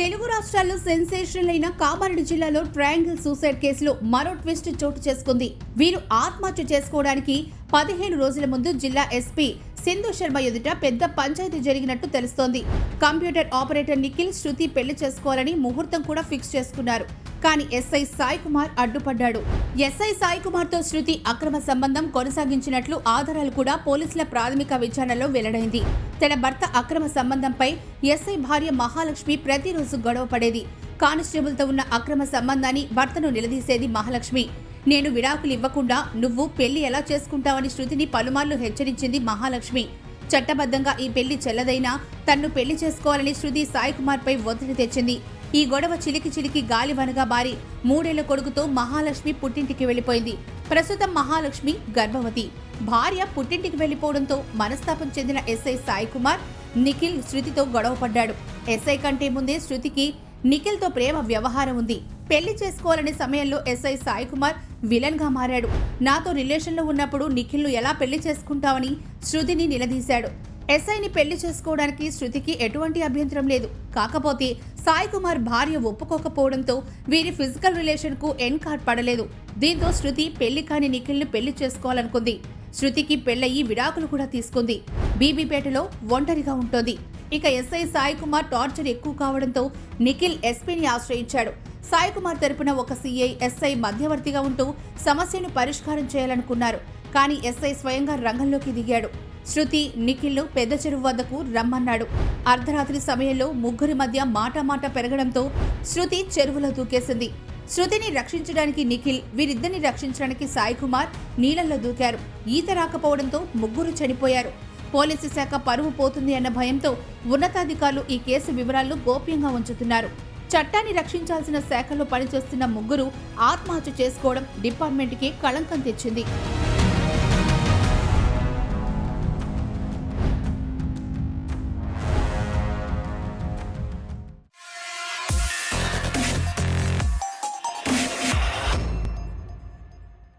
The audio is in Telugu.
తెలుగు రాష్ట్రాల్లో సెన్సేషనల్ అయిన కామారెడ్డి జిల్లాలో ట్రయాంగిల్ సూసైడ్ కేసులో మరో ట్విస్ట్ చోటు చేసుకుంది. వీరు ఆత్మహత్య చేసుకోవడానికి 15 రోజుల ముందు జిల్లా ఎస్పీ సింధు శర్మ ఎదుట పెద్ద పంచాయతీ జరిగినట్టు తెలుస్తోంది. కంప్యూటర్ ఆపరేటర్ నిఖిల్ శృతి పెళ్లి చేసుకోవాలని ముహూర్తం కూడా ఫిక్స్ చేసుకున్నారు. కానీ ఎస్ఐ సాయి కుమార్ అడ్డుపడ్డాడు. ఎస్ఐ సాయి కుమార్ తో శృతి అక్రమ సంబంధం కొనసాగించినట్లు ఆధారాలు కూడా పోలీసుల ప్రాథమిక విచారణలో వెల్లడైంది. తన భర్త అక్రమ సంబంధంపై ఎస్ఐ భార్య మహాలక్ష్మి ప్రతిరోజు గొడవ పడేది. కానిస్టేబుల్ తో ఉన్న అక్రమ సంబంధాన్ని భర్తను నిలదీసేది మహాలక్ష్మి. నేను విడాకులు ఇవ్వకుండా నువ్వు పెళ్లి ఎలా చేసుకుంటావని శృతిని పలుమార్లు హెచ్చరించింది మహాలక్ష్మి. చట్టబద్ధంగా ఈ పెళ్లి చెల్లదైనా తన్ను పెళ్లి చేసుకోవాలని శృతి సాయి కుమార్ పై ఒత్తిడి తెచ్చింది. ఈ గొడవ చిలికి గాలివనగా మారి 3 ఏళ్ల కొడుకుతో మహాలక్ష్మి పుట్టింటికి వెళ్లిపోయింది. ప్రస్తుతం మహాలక్ష్మి గర్భవతి. భార్య పుట్టింటికి వెళ్లిపోవడంతో మనస్తాపం చెందిన ఎస్ఐ సాయి కుమార్ నిఖిల్ శృతితో గొడవ పడ్డాడు. ఎస్ఐ కంటే ముందే శృతికి నిఖిల్ తో ప్రేమ వ్యవహారం ఉంది. పెళ్లి చేసుకోవాలనే సమయంలో ఎస్ఐ సాయి కుమార్ విలన్ గా మారాడు. నాతో రిలేషన్ లో ఉన్నప్పుడు నిఖిల్ ను ఎలా పెళ్లి చేసుకుంటావని శృతిని నిలదీశాడు. ఎస్ఐని పెళ్లి చేసుకోవడానికి శృతికి ఎటువంటి అభ్యంతరం లేదు. కాకపోతే సాయి కుమార్ భార్య ఒప్పుకోకపోవడంతో వీరి ఫిజికల్ రిలేషన్ కు ఎండ్ కార్డ్ పడలేదు. దీంతో శృతి పెళ్లి కాని నిఖిల్ ను పెళ్లి చేసుకోవాలనుకుంది. శృతికి పెళ్లయ్యి విడాకులు కూడా తీసుకుంది. బీబీపేటలో ఒంటరిగా ఉంటోంది. ఇక ఎస్ఐ సాయి కుమార్ టార్చర్ ఎక్కువ కావడంతో నిఖిల్ ఎస్పీని ఆశ్రయించాడు. సాయి కుమార్ తరపున ఒక సీఐ ఎస్ఐ మధ్యవర్తిగా ఉంటూ సమస్యను పరిష్కారం చేయాలనుకున్నారు. కానీ ఎస్ఐ స్వయంగా రంగంలోకి దిగాడు. శృతి నిఖిల్ పెద్ద చెరువు వద్దకు రమ్మన్నాడు. అర్ధరాత్రి సమయంలో ముగ్గురి మధ్య మాట పెరగడంతో శృతి చెరువులో దూకేసింది. శృతిని రక్షించడానికి నిఖిల్, వీరిద్దరిని రక్షించడానికి సాయి కుమార్ నీళ్లలో దూకారు. ఈత రాకపోవడంతో ముగ్గురు చనిపోయారు. పోలీసు శాఖ పరువు పోతుంది అన్న భయంతో ఉన్నతాధికారులు ఈ కేసు వివరాలను గోప్యంగా ఉంచుతున్నారు. చట్టాన్ని రక్షించాల్సిన శాఖలో పనిచేస్తున్న ముగ్గురు ఆత్మహత్య చేసుకోవడం డిపార్ట్మెంట్కి కళంకం తెచ్చింది.